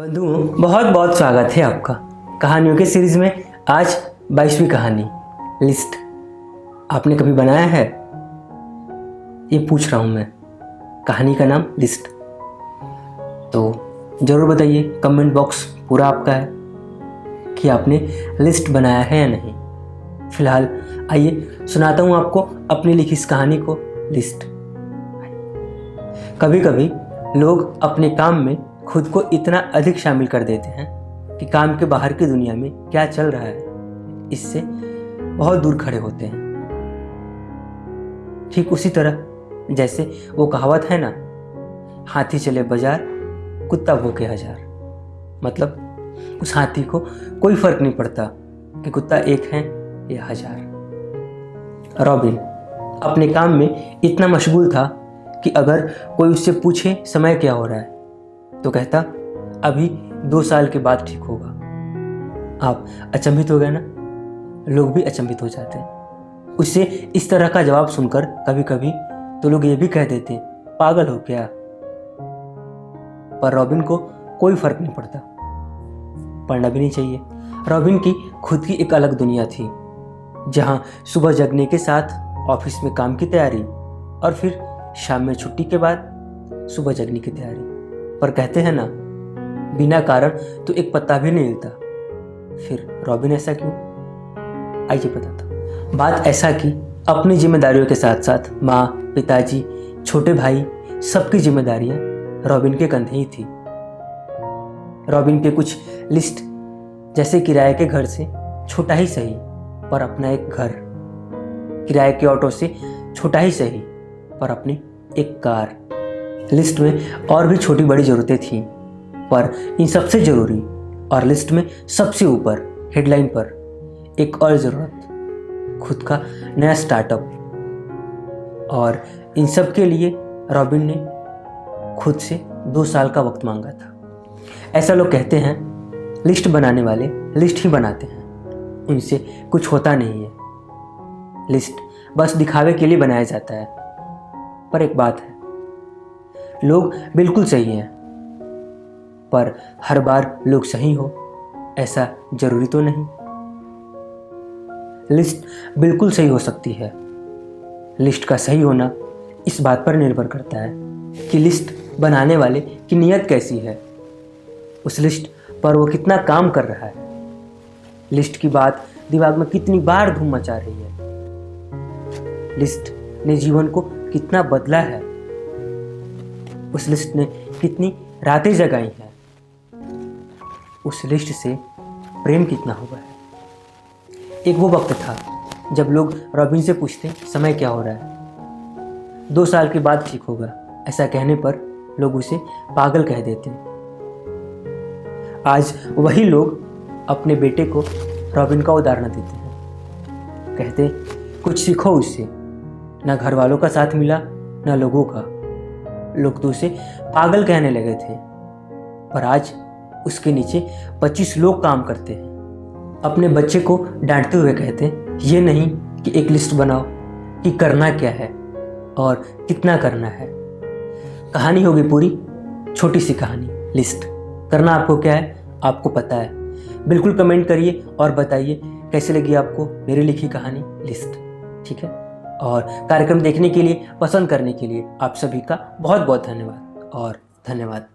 बंधुओं, बहुत बहुत स्वागत है आपका कहानियों के सीरीज में। आज 22वीं कहानी लिस्ट। आपने कभी बनाया है? ये पूछ रहा हूँ मैं। कहानी का नाम लिस्ट। तो ज़रूर बताइए, कमेंट बॉक्स पूरा आपका है कि आपने लिस्ट बनाया है या नहीं। फिलहाल आइए सुनाता हूँ आपको अपनी लिखी इस कहानी को, लिस्ट। कभी कभी लोग अपने काम में खुद को इतना अधिक शामिल कर देते हैं कि काम के बाहर की दुनिया में क्या चल रहा है इससे बहुत दूर खड़े होते हैं। ठीक उसी तरह जैसे वो कहावत है ना, हाथी चले बाजार कुत्ता भूखे हजार। मतलब उस हाथी को कोई फर्क नहीं पड़ता कि कुत्ता एक है या हजार। रॉबिन अपने काम में इतना मशगूल था कि अगर कोई उससे पूछे समय क्या हो रहा है तो कहता अभी 2 साल के बाद ठीक होगा। आप अचंभित हो गए ना? लोग भी अचंभित हो जाते हैं उससे इस तरह का जवाब सुनकर। कभी कभी तो लोग ये भी कह देते पागल हो क्या। पर रॉबिन को कोई फर्क नहीं पड़ता, पढ़ना भी नहीं चाहिए। रॉबिन की खुद की एक अलग दुनिया थी, जहां सुबह जगने के साथ ऑफिस में काम की तैयारी और फिर शाम में छुट्टी के बाद सुबह जगने की तैयारी। पर कहते हैं ना, बिना कारण तो एक पत्ता भी नहीं हिलता। फिर रॉबिन ऐसा क्यों? आइए बताता। बात ऐसा कि अपनी जिम्मेदारियों के साथ साथ माँ, पिताजी, छोटे भाई, सबकी जिम्मेदारियां रॉबिन के कंधे ही थी। रॉबिन के कुछ लिस्ट, जैसे किराए के घर से छोटा ही सही पर अपना एक घर, किराए के ऑटो से छोटा ही सही पर अपनी एक कार। लिस्ट में और भी छोटी बड़ी ज़रूरतें थीं, पर इन सबसे ज़रूरी और लिस्ट में सबसे ऊपर हेडलाइन पर एक और ज़रूरत, खुद का नया स्टार्टअप। और इन सब के लिए रॉबिन ने खुद से 2 साल का वक्त मांगा था। ऐसा लोग कहते हैं, लिस्ट बनाने वाले लिस्ट ही बनाते हैं, उनसे कुछ होता नहीं है। लिस्ट बस दिखावे के लिए बनाया जाता है। पर एक बात है, लोग बिल्कुल सही हैं, पर हर बार लोग सही हो ऐसा जरूरी तो नहीं। लिस्ट बिल्कुल सही हो सकती है। लिस्ट का सही होना इस बात पर निर्भर करता है कि लिस्ट बनाने वाले की नीयत कैसी है, उस लिस्ट पर वो कितना काम कर रहा है, लिस्ट की बात दिमाग में कितनी बार धूम मचा रही है, लिस्ट ने जीवन को कितना बदला है, उस लिस्ट ने कितनी रातें जगाई हैं, उस लिस्ट से प्रेम कितना हुआ है। एक वो वक्त था जब लोग रॉबिन से पूछते समय क्या हो रहा है। 2 साल के बाद ठीक होगा, ऐसा कहने पर लोग उसे पागल कह देते। आज वही लोग अपने बेटे को रॉबिन का उदाहरण देते हैं, कहते कुछ सीखो उससे। ना घर वालों का साथ मिला ना लोगों का, लोग तो उसे पागल कहने लगे थे, पर आज उसके नीचे 25 लोग काम करते हैं। अपने बच्चे को डांटते हुए कहते हैं, ये नहीं कि एक लिस्ट बनाओ कि करना क्या है और कितना करना है। कहानी होगी पूरी, छोटी सी कहानी, लिस्ट। करना आपको क्या है आपको पता है। बिल्कुल कमेंट करिए और बताइए कैसे लगी आपको मेरी लिखी कहानी लिस्ट, ठीक है। और कार्यक्रम देखने के लिए, पसंद करने के लिए आप सभी का बहुत बहुत धन्यवाद और धन्यवाद।